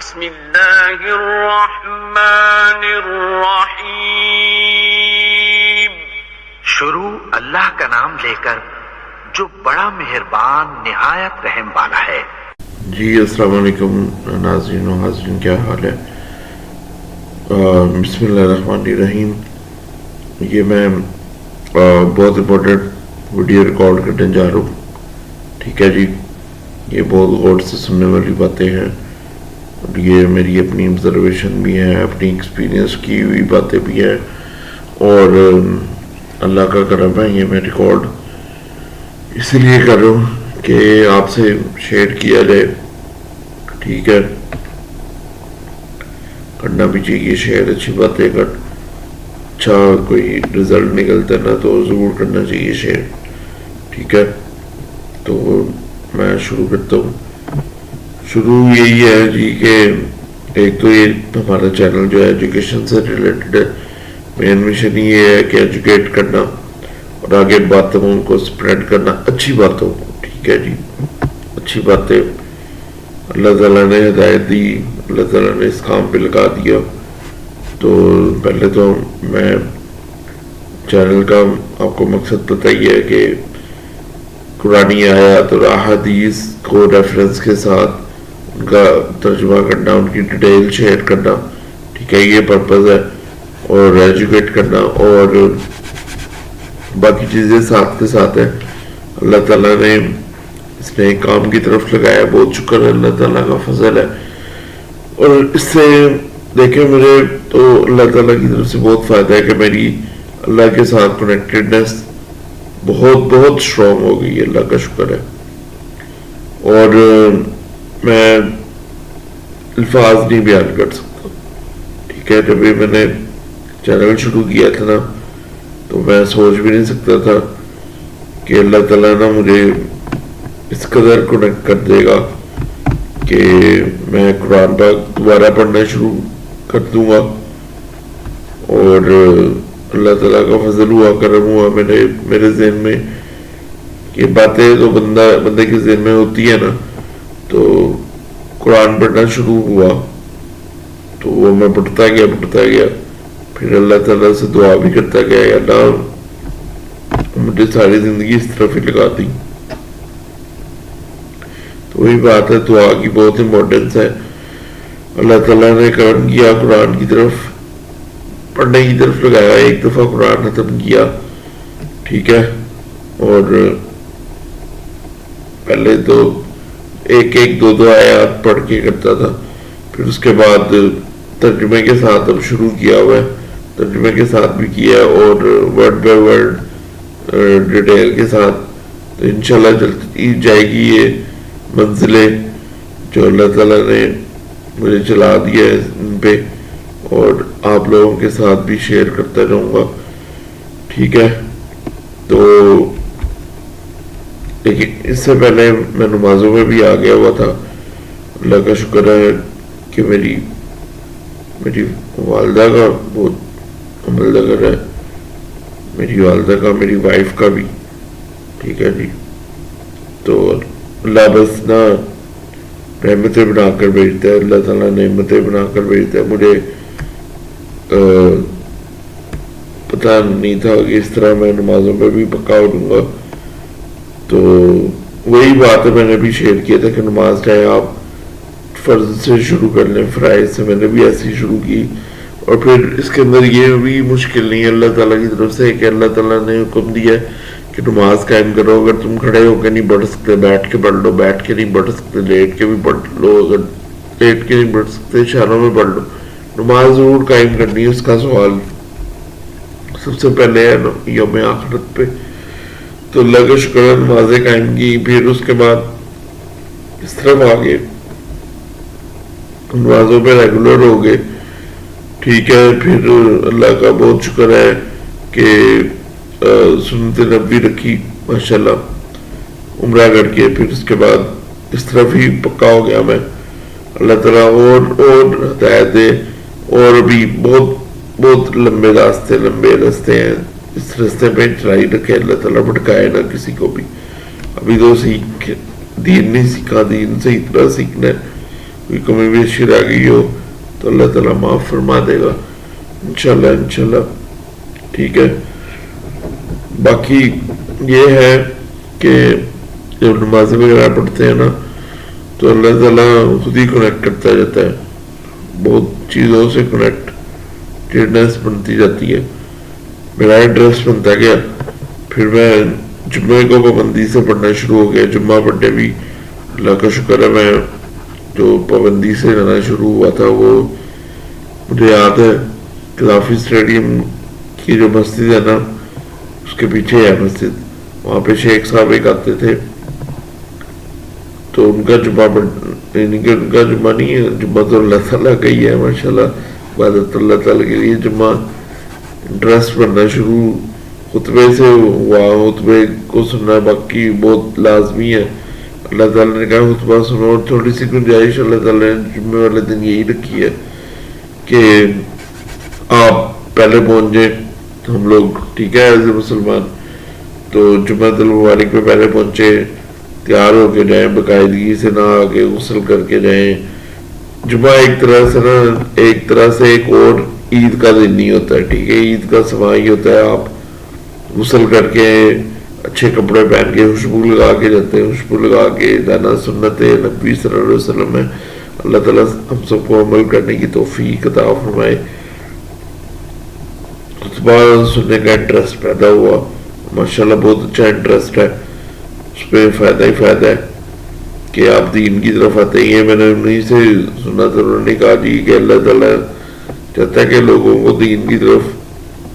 بسم اللہ الرحمن الرحیم. شروع اللہ کا نام لے کر جو بڑا مہربان نہایت رحم والا ہے. جی السلام علیکم ناظرین و حاضرین، کیا حال ہے؟ بسم اللہ الرحمن الرحیم. یہ میں بہت امپورٹنٹ ویڈیو ریکارڈ کرنے جا رہا ہوں. ٹھیک ہے جی، یہ بہت غور سے سننے والی باتیں ہیں اور یہ میری اپنی آبزرویشن بھی ہے، اپنی ایکسپیرینس کی ہوئی باتیں بھی ہیں اور اللہ کا کرم ہے. یہ میں ریکارڈ اسی لیے کر رہا ہوں کہ آپ سے شیئر کیا جائے. ٹھیک ہے، کرنا بھی چاہیے شیئر. اچھی بات ہے، اگر اچھا کوئی رزلٹ نکلتا ہے نا تو ضرور کرنا چاہیے شیئر. ٹھیک ہے، تو میں شروع کرتا ہوں. شروع یہی ہے جی کہ ایک تو یہ ہمارا چینل جو ہے ایجوکیشن سے ریلیٹڈ ہے. مین مشن یہ ہے کہ ایجوکیٹ کرنا اور آگے باتوں کو سپریڈ کرنا، اچھی باتوں کو. ٹھیک ہے جی، اچھی باتیں اللہ تعالیٰ نے ہدایت دی، اللہ تعالیٰ نے اس کام پہ لگا دیا. تو پہلے تو میں چینل کا آپ کو مقصد پتہ ہی ہے کہ قرآنی آیات اور احادیث کو ریفرنس کے ساتھ ان کا ترجمہ کرنا، ان کی ڈیٹیل شیئر کرنا. ٹھیک ہے، یہ پرپز ہے. اور ایجوکیٹ کرنا اور باقی چیزیں ساتھ کے ساتھ ہیں. اللہ تعالیٰ نے اس نے ایک کام کی طرف لگایا، بہت شکر ہے، اللہ تعالیٰ کا فضل ہے. اور اس سے دیکھیں مجھے تو اللہ تعالیٰ کی طرف سے بہت فائدہ ہے کہ میری اللہ کے ساتھ کنیکٹڈنس بہت بہت اسٹرانگ ہو گئی. اللہ کا شکر ہے. اور میں الفاظ نہیں بیان کر سکتا. ٹھیک ہے، جب بھی میں نے چینل شروع کیا تھا نا تو میں سوچ بھی نہیں سکتا تھا کہ اللہ تعالیٰ نا مجھے اس قدر کنیکٹ کر دے گا کہ میں قرآن پاک دوبارہ پڑھنا شروع کر دوں گا. اور اللہ تعالیٰ کا فضل ہوا، کرم ہوا. میرے ذہن میں یہ باتیں تو بندے کے ذہن میں ہوتی ہے نا، تو قرآن پڑھنا شروع ہوا تو وہ میں پڑھتا گیا. پھر اللہ تعالیٰ سے دعا بھی کرتا گیا، یا اللہ مجھے ساری زندگی اس طرف ہی لگا دی. تو وہی بات ہے، دعا کی بہت امپورٹنس ہے. اللہ تعالیٰ نے کرم کیا، قرآن کی طرف پڑھنے کی طرف لگایا. ایک دفعہ قرآن ختم کیا. ٹھیک ہے، اور پہلے تو ایک دو آیات پڑھ کے کرتا تھا. پھر اس کے بعد ترجمے کے ساتھ اب شروع کیا ہوا ہے، ترجمے کے ساتھ بھی کیا اور ورڈ بائی ورڈ ڈیٹیل کے ساتھ. تو انشاءاللہ چلتی جائے گی یہ منزلیں جو اللہ تعالیٰ نے مجھے چلا دیا ہے ان پہ، اور آپ لوگوں کے ساتھ بھی شیئر کرتا رہوں گا. ٹھیک ہے، تو لیکن اس سے پہلے میں نمازوں میں بھی آ گیا ہوا تھا. اللہ کا شکر ہے کہ میری والدہ کا بہت عمل دگر ہے، میری والدہ کا، میری وائف کا بھی. ٹھیک ہے جی، تو اللہ بس نا رحمتیں بنا کر بھیجتا ہے. اللہ تعالیٰ نعمتیں بنا کر بھیجتا ہے. مجھے پتہ نہیں تھا کہ اس طرح میں نمازوں میں بھی پکا ہو جاؤں گا. تو وہی بات ہے، میں نے بھی شیئر کیا تھا کہ نماز چاہے آپ فرض سے شروع کر لیں، فرائض سے. میں نے بھی ایسے ہی شروع کی. اور پھر اس کے اندر یہ بھی مشکل نہیں ہے اللہ تعالیٰ کی طرف سے کہ اللہ تعالیٰ نے حکم دیا کہ نماز قائم کرو. اگر تم کھڑے ہو کے نہیں پڑھ سکتے، بیٹھ کے پڑھ لو. بیٹھ کے نہیں پڑھ سکتے، لیٹ کے بھی پڑھ لو. اگر لیٹ کے نہیں پڑھ سکتے، اشاروں میں پڑھ لو. نماز ضرور قائم کرنی ہے. اس کا سوال سب سے پہلے ہے یوم آخرت پہ. تو اللہ کا شکر ہے نمازیں قائم کی. پھر اس کے بعد اس طرف آگے نمازوں پہ ریگولر ہو گئے. ٹھیک ہے، پھر اللہ کا بہت شکر ہے کہ سنت نبوی رکھی ماشاءاللہ عمرہ کر کے. پھر اس کے بعد اس طرف ہی پکا ہو گیا میں. اللہ تعالیٰ اور ہدایت دے. اور بھی بہت بہت لمبے راستے ہیں، اس راستے پہ چلائی رکھے. اللہ تعالیٰ بھٹکائے نہ کسی کو بھی. ابھی تو دین نہیں سیکھا، دین سے اتنا سیکھنا ہے. کوئی کمی بیشی رہ گئی ہو تو اللہ تعالیٰ معاف فرما دے گا انشاءاللہ. ٹھیک ہے. باقی یہ ہے کہ جب نماز وغیرہ پڑھتے ہیں نا تو اللہ تعالیٰ خود ہی کنیکٹ کرتا جاتا ہے, بہت چیزوں سے کنیکٹڈنیس بنتی جاتی ہے. میرا انٹرسٹ بنتا گیا, پھر میں جمعے کو پابندی سے پڑھنا شروع ہو گیا. جمعہ پڑھنے بھی اللہ کا شکر ہے, میں جو پابندی سے رہنا شروع ہوا تھا وہ مجھے یاد ہے قذافی اسٹیڈیم کی جو مسجد ہے نا اس کے پیچھے ہے مسجد, وہاں پہ شیخ صاحب ایک آتے تھے, تو ان کا جمعہ ان کا جمعہ نہیں ہے, جمعہ تو اللہ تعالیٰ کا ہی ہے ماشاءاللہ, عبادت اللہ تعالیٰ کے لیے. جمعہ انٹرسٹ بننا شروع خطبے سے ہوا, خطبے کو سننا باقی بہت لازمی ہے. اللہ تعالیٰ نے کہا خطبہ سنو, اور تھوڑی سی گنجائش اللہ تعالیٰ نے جمعے والے دن یہی رکھی ہے کہ آپ پہلے پہنچ جائیں ہم لوگ, ٹھیک ہے, ایز اے مسلمان. تو جمعۃ المبارک میں پہلے پہنچے, تیار ہو کے جائیں, باقاعدگی سے نہ آگے غسل کر کے جائیں. جمعہ ایک طرح سے ایک اور عید کا دن نہیں ہوتا ہے, ٹھیک ہے, عید کا سوا ہی ہوتا ہے. آپ غسل کر کے اچھے کپڑے پہن کے خوشبو لگا کے جاتے ہیں, خوشبو لگا کے جانا سنت نبی صلی اللہ علیہ وسلم ہے. اللہ تعالیٰ ہم سب کو عمل کرنے کی توفیق عطا فرمائے. خطبہ سننے کا انٹرسٹ پیدا ہوا, ماشاءاللہ بہت اچھا انٹرسٹ ہے, اس پہ فائدہ ہی فائدہ ہے کہ آپ دین کی طرف آتے ہی ہیں. میں نے انہیں سے سنا تھا, انہوں نے کہا جی کہ اللہ تعالیٰ چاہتا ہے کہ لوگوں کو دین کی طرف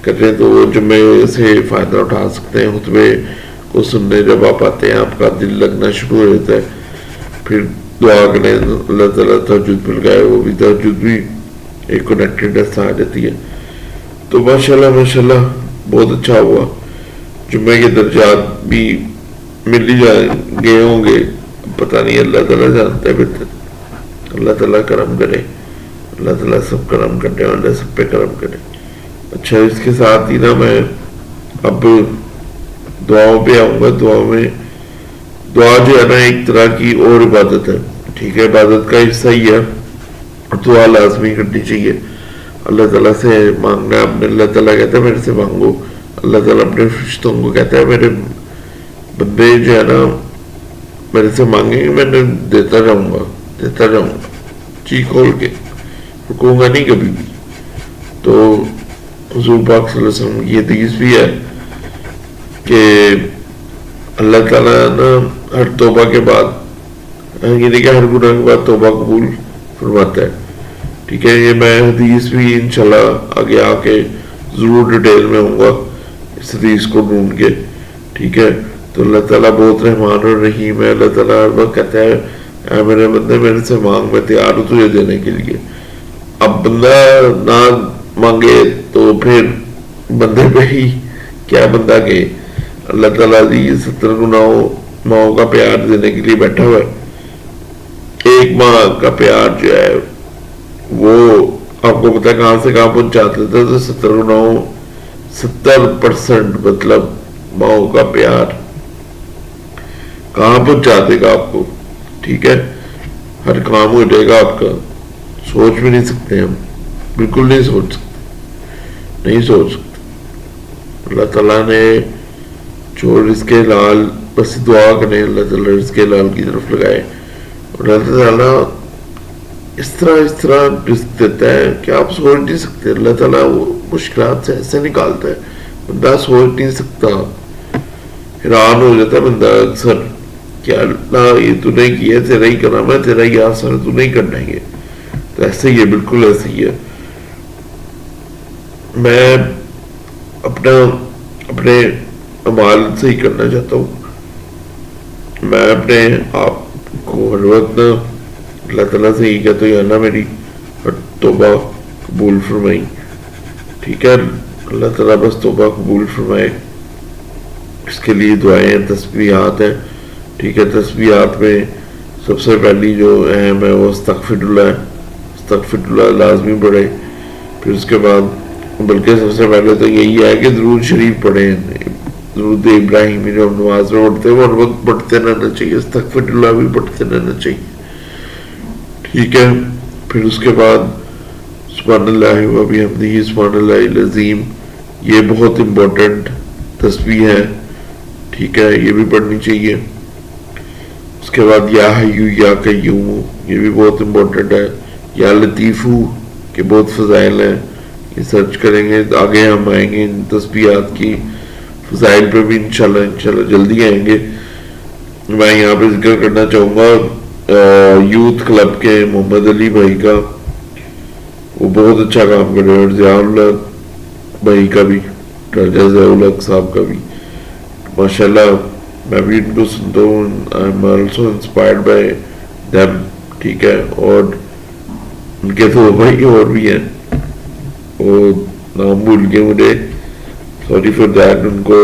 کریں تو وہ جمعے سے فائدہ اٹھا سکتے ہیں. خطبے کو سننے جب آپ آتے ہیں آپ کا دل لگنا شروع ہو جاتا ہے. پھر دعا کریں اللہ تعالیٰ تہجد پہ لگائے, وہ بھی تہجد بھی ایک کنیکٹڈنیس آ جاتی ہے. تو ماشاءاللہ بہت اچھا ہوا. جمعے کے درجات بھی مل ہی گئے ہوں گے, پتہ نہیں, اللہ تعالیٰ جانتا ہے بہتر. اللہ تعالیٰ کرم کرے, اللہ تعالیٰ سب کرم کرنے والے سب پہ کرم کرے. اچھا, اس کے ساتھ ہی نا میں اب دعاؤں پہ آؤں گا. دعا جو ہے نا ایک طرح کی اور عبادت ہے, ٹھیک ہے, عبادت کا حصہ ہی ہے. دعا لازمی کرنی چاہیے, اللہ تعالیٰ سے مانگنا. اپنے اللہ تعالیٰ کہتا ہے میرے سے مانگو, اللہ تعالیٰ اپنے فرشتوں کو کہتا ہے میرے بندے جو ہے نا میرے سے مانگیں گے, میں دیتا جاؤں گا جی کھول کے, رکوں گا نہیں کبھی بھی. تو حضور پاک صلی اللہ علیہ وسلم کی حدیث بھی ہے کہ اللہ تعالیٰ نا ہر توبہ کے بعد, یعنی کہ ہر گناہ کے بعد توبہ قبول فرماتا ہے. ٹھیک ہے, یہ میں حدیث بھی انشاءاللہ آگے آ کے ضرور ڈیٹیل میں ہوں گا اس حدیث کو ڈھونڈ کے. ٹھیک ہے, تو اللہ تعالیٰ بہت رحمان اور رحیم ہے. اللہ تعالیٰ ہر وقت کہتا ہے اے میرے بندے میرے سے مانگ, میں تیار ہوں تجھے دینے کے لیے. اب بندہ نہ مانگے تو پھر بندے پہ ہی کیا بندہ کہ اللہ تعالیٰ دی 70 ماؤں کا پیار دینے کے لیے بیٹھا ہوا ہے. ایک ماں کا پیار جو ہے وہ آپ کو پتا کہاں سے کہاں پہنچا دیتا ہے, تو 70% مطلب ماؤں کا پیار کہاں پہنچا دے گا آپ کو. ٹھیک ہے, ہر کام ہو جائے گا آپ کا, سوچ بھی نہیں سکتے ہم, بالکل نہیں سوچ سکتے. اللہ تعالیٰ نے جو رزق حلال, بس دعا کریں اللہ تعالیٰ رزق حلال کی طرف لگائے. اور اللہ تعالیٰ اس طرح رزق دیتا ہے کہ آپ سوچ نہیں سکتے. اللہ تعالیٰ وہ مشکلات سے ایسے نکالتا ہے بندہ سوچ نہیں سکتا. حیران ہو جاتا ہے بندہ اکثر کہ اللہ یہ تو نہیں کیا, تیرا ہی کرنا, میں تیرا ہی آسان, تو نہیں کرنا ہے. تو ایسے ہی ہے, بالکل ایسے ہی ہے. میں اپنے اعمال سے ہی کرنا چاہتا ہوں. میں اپنے آپ کو ہر وقت اللہ تعالیٰ سے ہی کہتا ہوں یا اللہ میری توبہ قبول فرمائی. ٹھیک ہے, اللہ تعالیٰ بس توبہ قبول فرمائے. اس کے لیے دعائیں تسبیحات ہیں. ٹھیک ہے, تسبیحات میں سب سے پہلی جو اہم ہے وہ استغفر اللہ لازمی پڑھے. پھر اس کے بعد بلکہ سب سے پہلے تو یہی ہے کہ درود شریف پڑھیں. درود ابراہیمی جو ہم نماز میں پڑھتے ہیں وہ ہر وقت پڑھتے رہنا چاہیے. استغفر اللہ بھی پڑھتے رہنا چاہیے. ٹھیک ہے. پھر اس کے بعد سبحان اللہ و بحمدہ سبحان اللہ العظیم، یہ بہت امپورٹنٹ تسبیح ہے. ٹھیک ہے، یہ بھی پڑھنی چاہیے. اس کے بعد یا حیو یا قیوم، یہ بھی بہت امپورٹنٹ ہے. یا لطیفو کے بہت فضائل ہیں، یہ سرچ کریں گے آگے ہم آئیں گے ان تسبیحات کی فضائل پہ بھی انشاءاللہ جلدی آئیں گے. میں یہاں پہ ذکر کرنا چاہوں گا یوتھ کلب کے محمد علی بھائی کا، وہ بہت اچھا کام کر رہے ہیں، اور ضیاء الحق بھائی کا بھی، راجہ ضیاء الحق صاحب کا بھی ماشاءاللہ. میں بھی ان کو سنتا ہوں، I am also inspired by them. ٹھیک ہے، اور ان کے دو بھائی اور بھی ہیں، وہ نام بھول گئے مجھے، سوری فار دیٹ. ان کو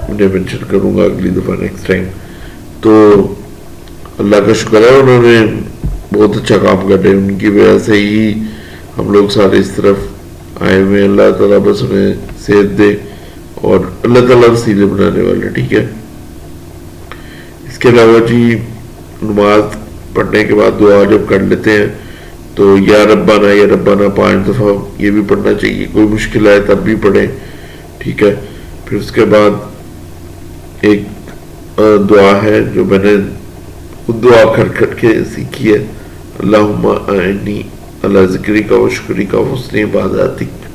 مجھے مینشن کروں گا اگلی دفعہ نیکسٹ ٹائم. تو اللہ کا شکر ہے، انہوں نے بہت اچھا کام کر رہے ہیں، ان کی وجہ سے ہی ہم لوگ سارے اس طرف آئے ہوئے. اللہ تعالیٰ بس انہیں صحت دے، اور اللہ تعالیٰ وسیلے بنانے والے. ٹھیک ہے، اس کے علاوہ جی نماز پڑھنے کے بعد دعا جب کر لیتے ہیں تو یا ربنا 5 دفعہ یہ بھی پڑھنا چاہیے. کوئی مشکل آئے تب بھی پڑھیں. ٹھیک ہے، پھر اس کے بعد ایک دعا ہے جو میں نے خود دعا کر کے سیکھی ہے، اللہم اعنی علی ذکرک و شکرک و حسن عبادتک.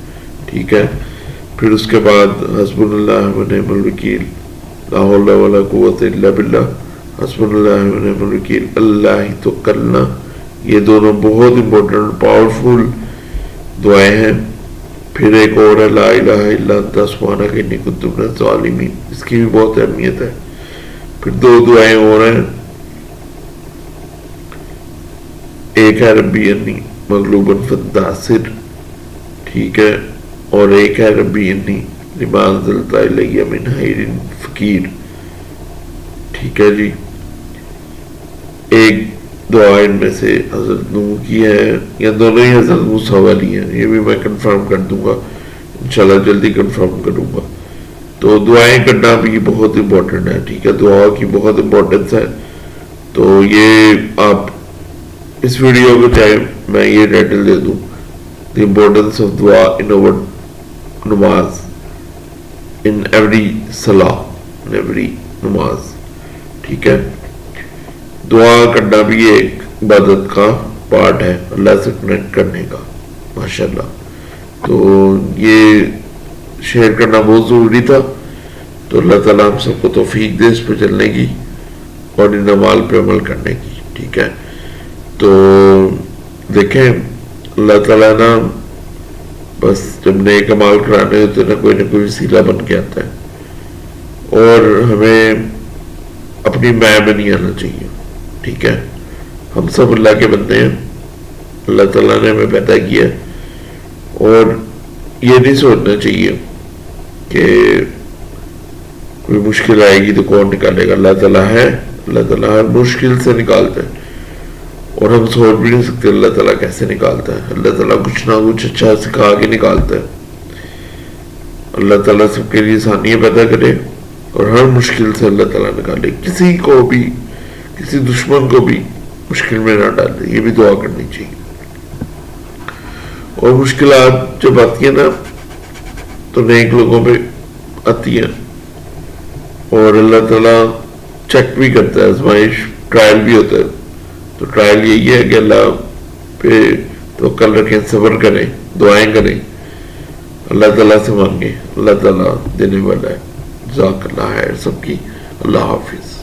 ٹھیک ہے، پھر اس کے بعد حسبنا اللہ و نعم الوکیل، لا حول ولا قوت الا باللہ، حسبنا اللہ و نعم الوکیل، اللہ توکلنا. یہ دونوں بہت امپورٹنٹ پاورفل دعائیں ہیں. پھر ایک اور ہے لا الہ الا انت سبحانک انی کنت من الظالمین، اس کی بھی بہت اہمیت ہے. پھر 2 دعائیں اور ہیں، ایک ہے ربی انی مغلوبا فانتصر. ٹھیک ہے، اور ایک ہے ربی انی لما انزلت الی من خیر فقیر. ٹھیک ہے جی، ایک دعا ان میں سے حضرت نوح کی ہے، یا دونوں ہی حضرت موسیٰ والی ہیں، یہ بھی میں کنفرم کر دوں گا انشاءاللہ، جلدی کنفرم کروں گا. تو دعائیں کرنا بھی بہت امپورٹنٹ ہے. ٹھیک ہے، دعا کی بہت امپورٹنس ہے. تو یہ آپ اس ویڈیو کو چاہے میں یہ ٹائٹل دے دوں، دی امپورٹنس آف دعا ان اوور نماز، ان ایوری صلاح، ان ایوری نماز. ٹھیک ہے، دعا کرنا بھی ایک عبادت کا پارٹ ہے، اللہ سے کنیکٹ کرنے کا ماشاءاللہ. تو یہ شیئر کرنا بہت ضروری تھا. تو اللہ تعالیٰ ہم سب کو توفیق دے اس پہ چلنے کی اور ان اعمال پہ عمل کرنے کی. ٹھیک ہے، تو دیکھیں اللہ تعالیٰ نا بس جب نیک عمال کرانے ہوتے نا کوئی وسیلہ بن کے آتا ہے، اور ہمیں اپنی میں نہیں آنا چاہیے. ٹھیک ہے، ہم سب اللہ کے بندے ہیں، اللہ تعالیٰ نے ہمیں پیدا کیا، اور یہ نہیں سوچنا چاہیے کہ کوئی مشکل آئے گی تو کون نکالے گا. اللہ تعالیٰ ہے، اللہ تعالیٰ ہر مشکل سے نکالتا ہے، اور ہم سوچ بھی نہیں سکتے اللہ تعالیٰ کیسے نکالتا ہے. اللہ تعالیٰ کچھ نہ کچھ اچھا سکھا کے نکالتا ہے. اللہ تعالیٰ سب کے لیے آسانیاں پیدا کرے اور ہر مشکل سے اللہ تعالیٰ نکالے، کسی کو بھی، کسی دشمن کو بھی مشکل میں نہ ڈالے. یہ بھی دعا کرنی چاہیے. اور مشکلات جب آتی ہیں نا تو نیک لوگوں پہ آتی ہیں، اور اللہ تعالیٰ چیک بھی کرتا ہے، آزمائش ٹرائل بھی ہوتا ہے. تو ٹرائل یہی ہے کہ اللہ پہ توکل رکھیں، صبر کریں، دعائیں کریں، اللہ تعالیٰ سے مانگیں. اللہ تعالیٰ دینے والا ہے. جزاک اللہ خیر سب کی. اللہ حافظ.